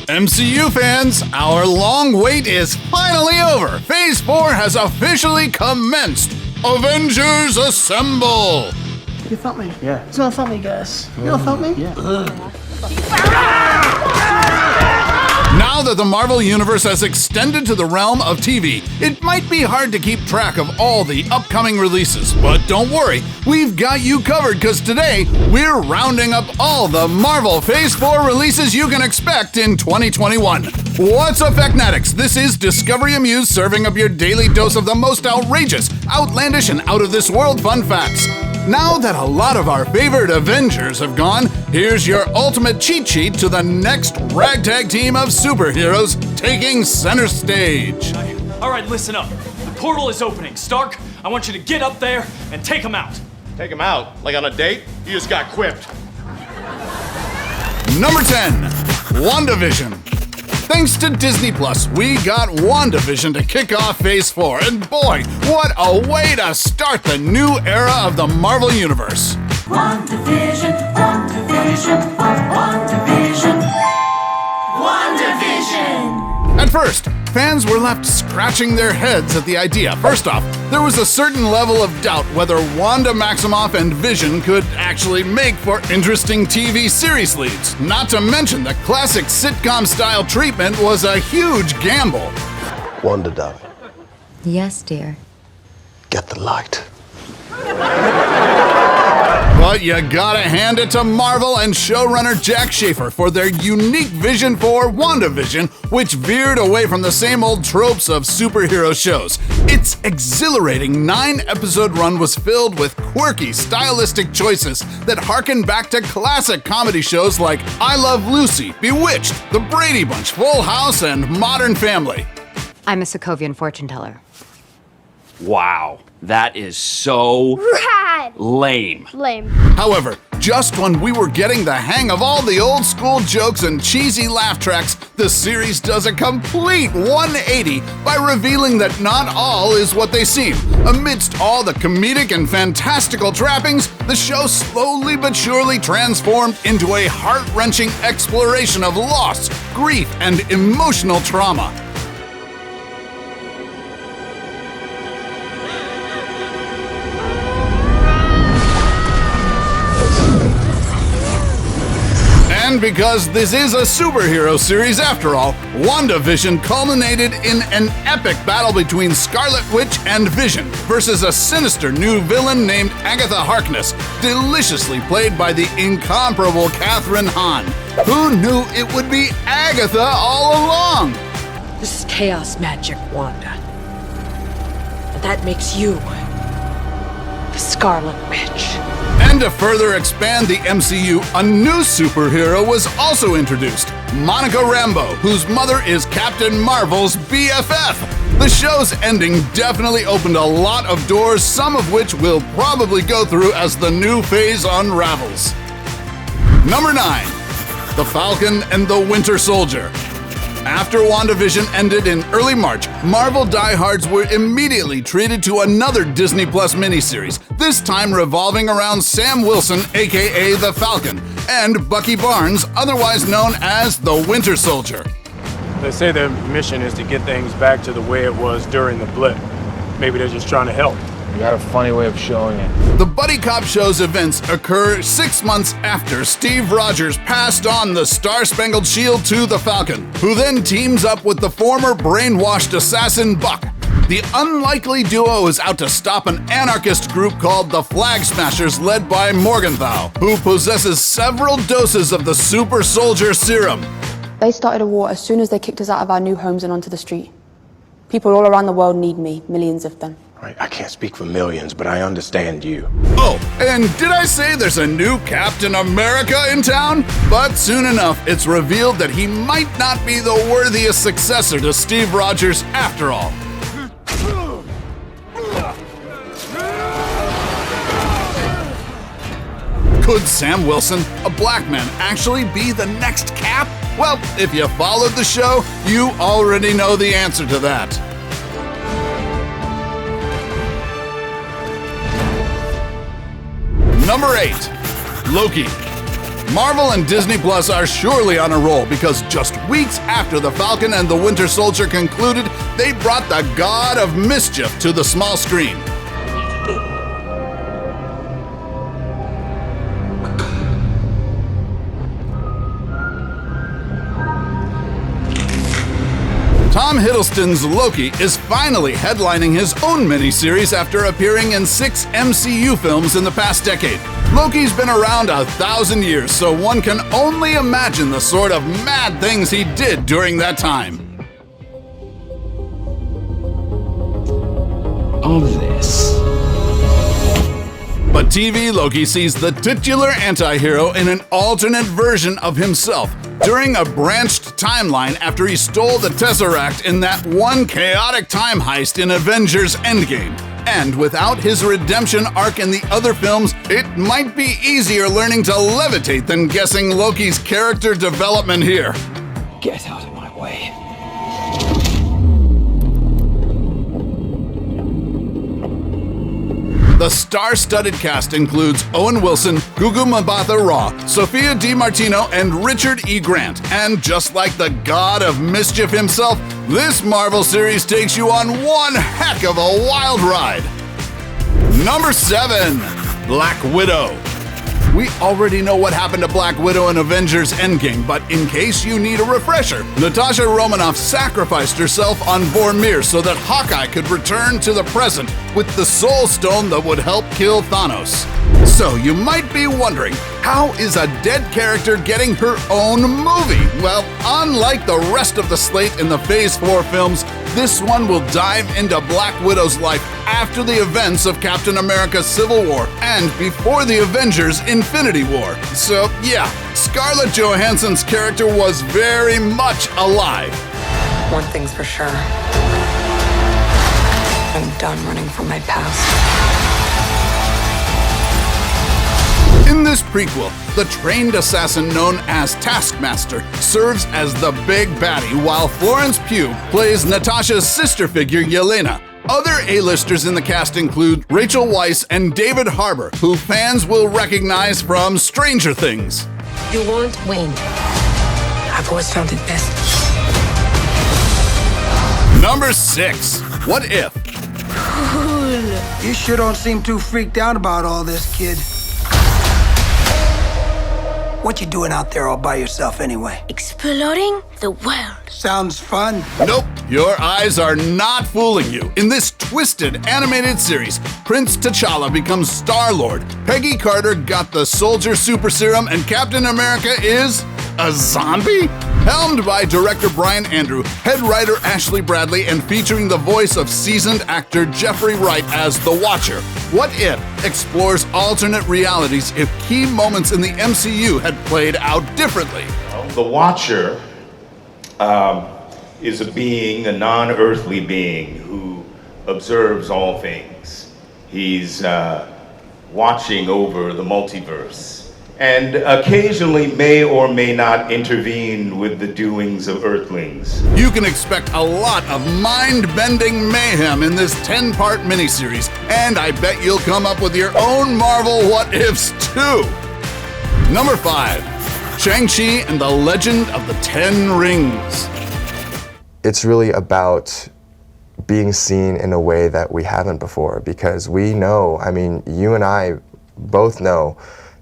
MCU fans, our long wait is finally over. Phase 4 has officially commenced. Avengers Assemble! You felt me? Yeah. It's not felt me, guys. You all felt me? Yeah. Now that the Marvel Universe has extended to the realm of TV, it might be hard to keep track of all the upcoming releases. But don't worry, we've got you covered because today we're rounding up all the Marvel Phase 4 releases you can expect in 2021. What's up, Facnatics? This is Discovery Amuse serving up your daily dose of the most outrageous, outlandish, and out-of-this-world fun facts. Now that a lot of our favorite Avengers have gone, here's your ultimate cheat sheet to the next ragtag team of superheroes taking center stage. All right, listen up. The portal is opening. Stark, I want you to get up there and take him out. Take him out? Like on a date? You just got quipped. Number 10, WandaVision. Thanks to Disney Plus, we got WandaVision to kick off Phase 4, and boy, what a way to start the new era of the Marvel Universe. WandaVision, WandaVision, WandaVision, WandaVision. At first, fans were left scratching their heads at the idea. First off, there was a certain level of doubt whether Wanda Maximoff and Vision could actually make for interesting TV series leads. Not to mention the classic sitcom-style treatment was a huge gamble. Wanda, darling, Yes, dear. get the light. But you gotta hand it to Marvel and showrunner Jack Schaefer for their unique vision for WandaVision, which veered away from the same old tropes of superhero shows. Its exhilarating 9-episode run was filled with quirky, stylistic choices that harken back to classic comedy shows like I Love Lucy, Bewitched, The Brady Bunch, Full House, and Modern Family. I'm a Sokovian fortune teller. Wow, that is so Rad! lame. Lame. However, just when we were getting the hang of all the old school jokes and cheesy laugh tracks, the series does a complete 180 by revealing that not all is what they seem. Amidst all the comedic and fantastical trappings, the show slowly but surely transformed into a heart-wrenching exploration of loss, grief, and emotional trauma. And because this is a superhero series after all, WandaVision culminated in an epic battle between Scarlet Witch and Vision versus a sinister new villain named Agatha Harkness, deliciously played by the incomparable Kathryn Hahn. Who knew it would be Agatha all along? This is chaos magic, Wanda. And that makes you the Scarlet Witch. And to further expand the MCU, a new superhero was also introduced, Monica Rambeau, whose mother is Captain Marvel's BFF. The show's ending definitely opened a lot of doors, some of which we'll probably go through as the new phase unravels. Number 9, The Falcon and the Winter Soldier. After WandaVision ended in early March, Marvel diehards were immediately treated to another Disney Plus miniseries, this time revolving around Sam Wilson, aka the Falcon, and Bucky Barnes, otherwise known as the Winter Soldier. They say their mission is to get things back to the way it was during the blip. Maybe they're just trying to help. You got a funny way of showing it. The Buddy Cop show's events occur 6 months after Steve Rogers passed on the Star-Spangled Shield to the Falcon, who then teams up with the former brainwashed assassin Buck. The unlikely duo is out to stop an anarchist group called the Flag Smashers led by Morgenthau, who possesses several doses of the super soldier serum. They started a war as soon as they kicked us out of our new homes and onto the street. People all around the world need me, millions of them. I can't speak for millions, but I understand you. Oh, and did I say there's a new Captain America in town? But soon enough, it's revealed that he might not be the worthiest successor to Steve Rogers after all. Could Sam Wilson, a black man, actually be the next Cap? Well, if you followed the show, you already know the answer to that. Number 8, Loki. Marvel and Disney Plus are surely on a roll because just weeks after The Falcon and the Winter Soldier concluded, they brought the God of Mischief to the small screen. Tom Hiddleston's Loki is finally headlining his own miniseries after appearing in 6 MCU films in the past decade. Loki's been around 1,000 years, so one can only imagine the sort of mad things he did during that time. Of this. But TV Loki sees the titular anti-hero in an alternate version of himself during a branched timeline after he stole the Tesseract in that one chaotic time heist in Avengers Endgame. And without his redemption arc in the other films, it might be easier learning to levitate than guessing Loki's character development here. Get out of my way. The star-studded cast includes Owen Wilson, Gugu Mbatha-Raw, Sophia DiMartino, and Richard E. Grant. And just like the God of Mischief himself, this Marvel series takes you on one heck of a wild ride. Number 7. Black Widow. We already know what happened to Black Widow in Avengers Endgame, but in case you need a refresher, Natasha Romanoff sacrificed herself on Vormir so that Hawkeye could return to the present with the Soul Stone that would help kill Thanos. So you might be wondering, how is a dead character getting her own movie? Well, unlike the rest of the slate in the Phase 4 films, this one will dive into Black Widow's life after the events of Captain America's Civil War and before the Avengers' Infinity War. So yeah, Scarlett Johansson's character was very much alive. One thing's for sure. I'm done running from my past. In this prequel, the trained assassin known as Taskmaster serves as the big baddie, while Florence Pugh plays Natasha's sister figure Yelena. Other A-listers in the cast include Rachel Weisz and David Harbour, who fans will recognize from Stranger Things. You won't win. I've always found it best. Number 6. What If? You sure don't seem too freaked out about all this, kid. What you doing out there all by yourself anyway? Exploring the world. Sounds fun. Nope, your eyes are not fooling you. In this twisted animated series, Prince T'Challa becomes Star-Lord, Peggy Carter got the Soldier Super Serum, and Captain America is a zombie? Helmed by director Brian Andrew, head writer Ashley Bradley, and featuring the voice of seasoned actor Jeffrey Wright as The Watcher, What If explores alternate realities if key moments in the MCU had played out differently. The Watcher is a being, a non-earthly being, who observes all things. He's watching over the multiverse, and occasionally may or may not intervene with the doings of Earthlings. You can expect a lot of mind-bending mayhem in this 10-part miniseries, and I bet you'll come up with your own Marvel what-ifs too. Number 5. Shang-Chi and the Legend of the Ten Rings. It's really about being seen in a way that we haven't before, because we know, I mean, you and I both know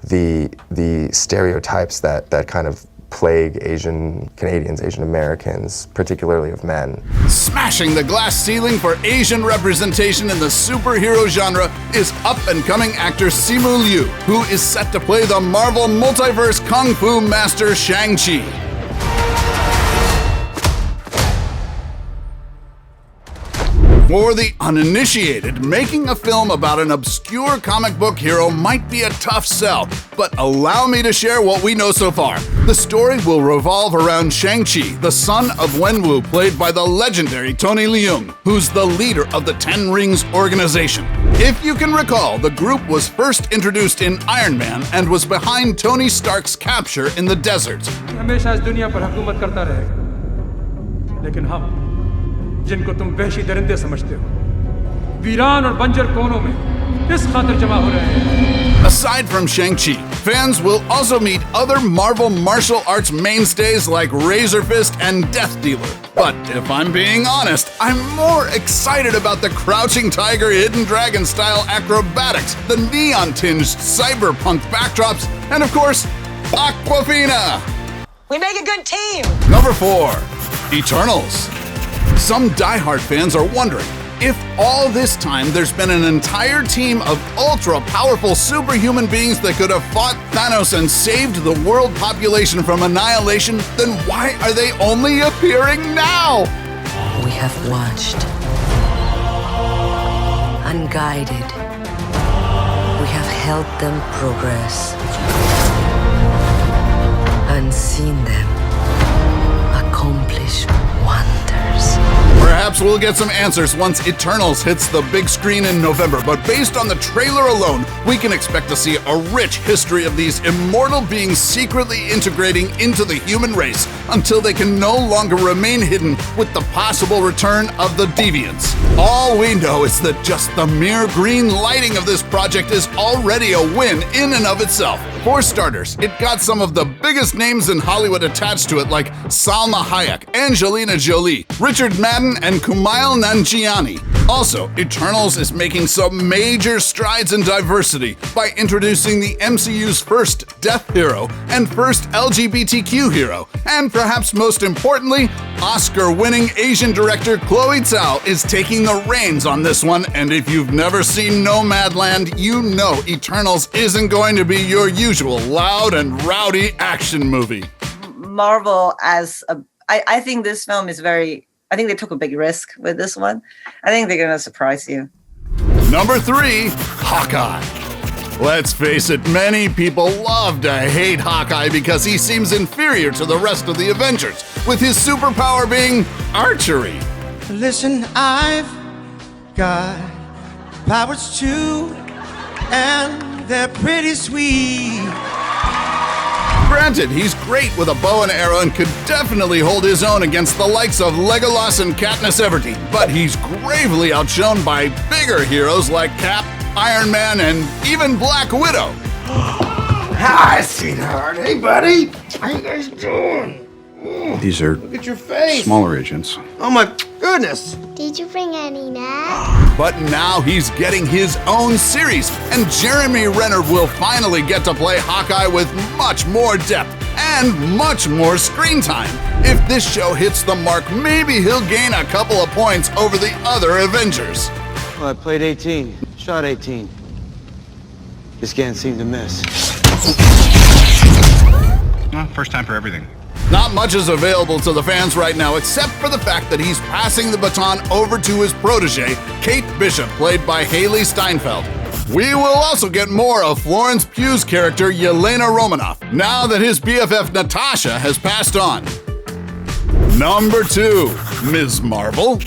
the stereotypes that kind of plague Asian Canadians, Asian Americans, particularly of men. Smashing the glass ceiling for Asian representation in the superhero genre is up-and-coming actor Simu Liu, who is set to play the Marvel Multiverse Kung Fu master Shang-Chi. For the uninitiated, making a film about an obscure comic book hero might be a tough sell, but allow me to share what we know so far. The story will revolve around Shang-Chi, the son of Wenwu, played by the legendary Tony Leung, who's the leader of the Ten Rings organization. If you can recall, the group was first introduced in Iron Man and was behind Tony Stark's capture in the desert. हमेशा इस दुनिया पर हुकूमत करता रहेगा, लेकिन हम जिनको तुम वहशी दरिंदे समझते हो, वीरान और बंजर कोनों में किस खातिर जमा हो रहे हैं? Aside from Shang-Chi, Fans will also meet other Marvel martial arts mainstays like Razor Fist and Death Dealer. But if I'm being honest, I'm more excited about the Crouching Tiger, Hidden Dragon style acrobatics, the neon-tinged cyberpunk backdrops, and of course, Aquafina! We make a good team! Number 4. Eternals. Some diehard fans are wondering, if all this time there's been an entire team of ultra-powerful superhuman beings that could have fought Thanos and saved the world population from annihilation, then why are they only appearing now? We have watched. Unguided. We have helped them progress. And seen them accomplish wonders. Perhaps we'll get some answers once Eternals hits the big screen in November, but based on the trailer alone, we can expect to see a rich history of these immortal beings secretly integrating into the human race until they can no longer remain hidden with the possible return of the Deviants. All we know is that just the mere green lighting of this project is already a win in and of itself. For starters, it got some of the biggest names in Hollywood attached to it, like Salma Hayek, Angelina Jolie, Richard Madden, and Kumail Nanjiani. Also, Eternals is making some major strides in diversity by introducing the MCU's first deaf hero and first LGBTQ hero. And perhaps most importantly, Oscar-winning Asian director Chloe Zhao is taking the reins on this one, and if you've never seen Nomadland, you know Eternals isn't going to be your usual loud and rowdy action movie. Marvel I think this film is I think they took a big risk with this one. I think they're gonna surprise you. Number 3, Hawkeye. Let's face it, many people love to hate Hawkeye because he seems inferior to the rest of the Avengers, with his superpower being archery. Listen, I've got powers too, and they're pretty sweet. Granted, he's great with a bow and arrow and could definitely hold his own against the likes of Legolas and Katniss Everdeen, but he's gravely outshone by bigger heroes like Cap, Iron Man, and even Black Widow. Hi, sweetheart. Hey, buddy. How you guys doing? These are Look at your face. smaller agents. Oh, my goodness. Did you bring any nuts? But now he's getting his own series, and Jeremy Renner will finally get to play Hawkeye with much more depth and much more screen time. If this show hits the mark, maybe he'll gain a couple of points over the other Avengers. Well, I played 18, shot 18. Just can't seem to miss. Well, first time for everything. Not much is available to the fans right now, except for the fact that he's passing the baton over to his protege, Kate Bishop, played by Haley Steinfeld. We will also get more of Florence Pugh's character, Yelena Romanoff, now that his BFF Natasha has passed on. Number 2, Ms. Marvel.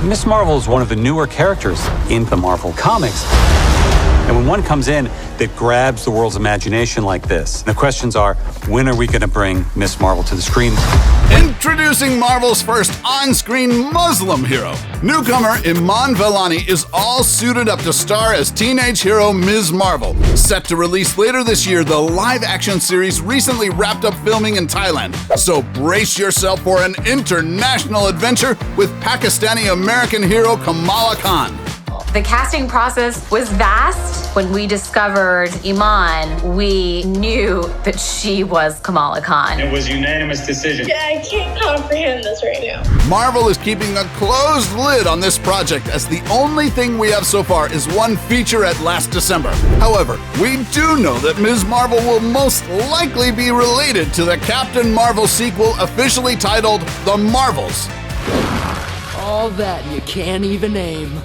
Miss Marvel is one of the newer characters in the Marvel comics. And when one comes in that grabs the world's imagination like this, the questions are, when are we going to bring Miss Marvel to the screen? Introducing Marvel's first on-screen Muslim hero. Newcomer Iman Vellani is all suited up to star as teenage hero Ms. Marvel. Set to release later this year, the live-action series recently wrapped up filming in Thailand. So brace yourself for an international adventure with Pakistani-American hero Kamala Khan. The casting process was vast. When we discovered Iman, we knew that she was Kamala Khan. It was a unanimous decision. Yeah, I can't comprehend this right now. Marvel is keeping a closed lid on this project, as the only thing we have so far is one featurette last December. However, we do know that Ms. Marvel will most likely be related to the Captain Marvel sequel officially titled The Marvels. All that you can't even name.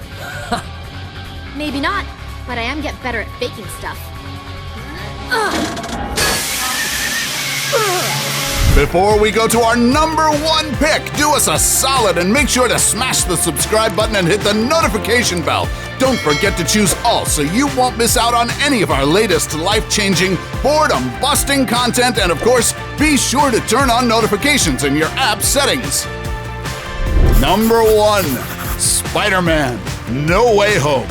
Maybe not, but I am getting better at faking stuff. Before we go to our number 1 pick, do us a solid and make sure to smash the subscribe button and hit the notification bell. Don't forget to choose all so you won't miss out on any of our latest life-changing, boredom-busting content, and of course, be sure to turn on notifications in your app settings. Number 1, Spider-Man: No Way Home.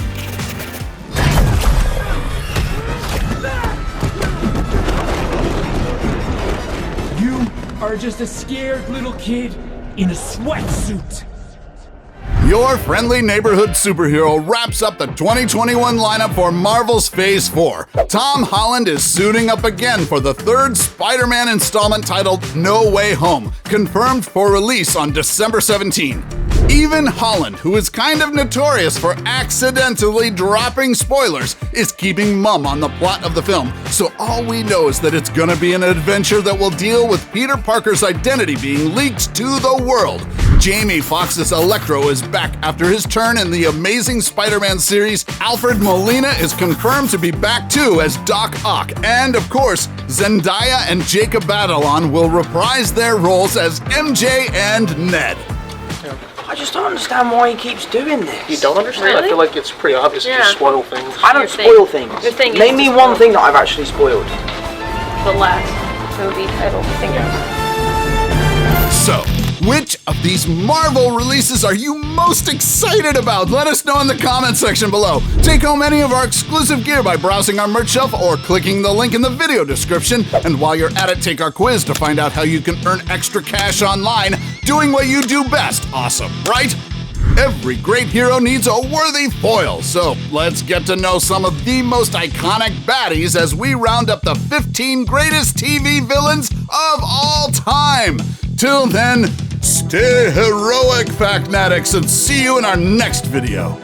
are just a scared little kid in a sweatsuit. Your friendly neighborhood superhero wraps up the 2021 lineup for Marvel's Phase 4. Tom Holland is suiting up again for the third Spider-Man installment titled No Way Home, confirmed for release on December 17. Even Holland, who is kind of notorious for accidentally dropping spoilers, is keeping mum on the plot of the film, so all we know is that it's gonna be an adventure that will deal with Peter Parker's identity being leaked to the world. Jamie Foxx's Electro is back after his turn in the Amazing Spider-Man series. Alfred Molina is confirmed to be back too as Doc Ock. And of course, Zendaya and Jacob Batalon will reprise their roles as MJ and Ned. I just don't understand why he keeps doing this. You don't understand? Really? I feel like it's pretty obvious to spoil things. I don't spoil things. Your thing Name me one thing that I've actually spoiled. The last movie title, I think it was. So, which of these Marvel releases are you most excited about? Let us know in the comment section below. Take home any of our exclusive gear by browsing our merch shelf or clicking the link in the video description. And while you're at it, take our quiz to find out how you can earn extra cash online doing what you do best. Awesome, right? Every great hero needs a worthy foil, so let's get to know some of the most iconic baddies as we round up the 15 greatest TV villains of all time. Till then, stay heroic, Factnatics, and see you in our next video.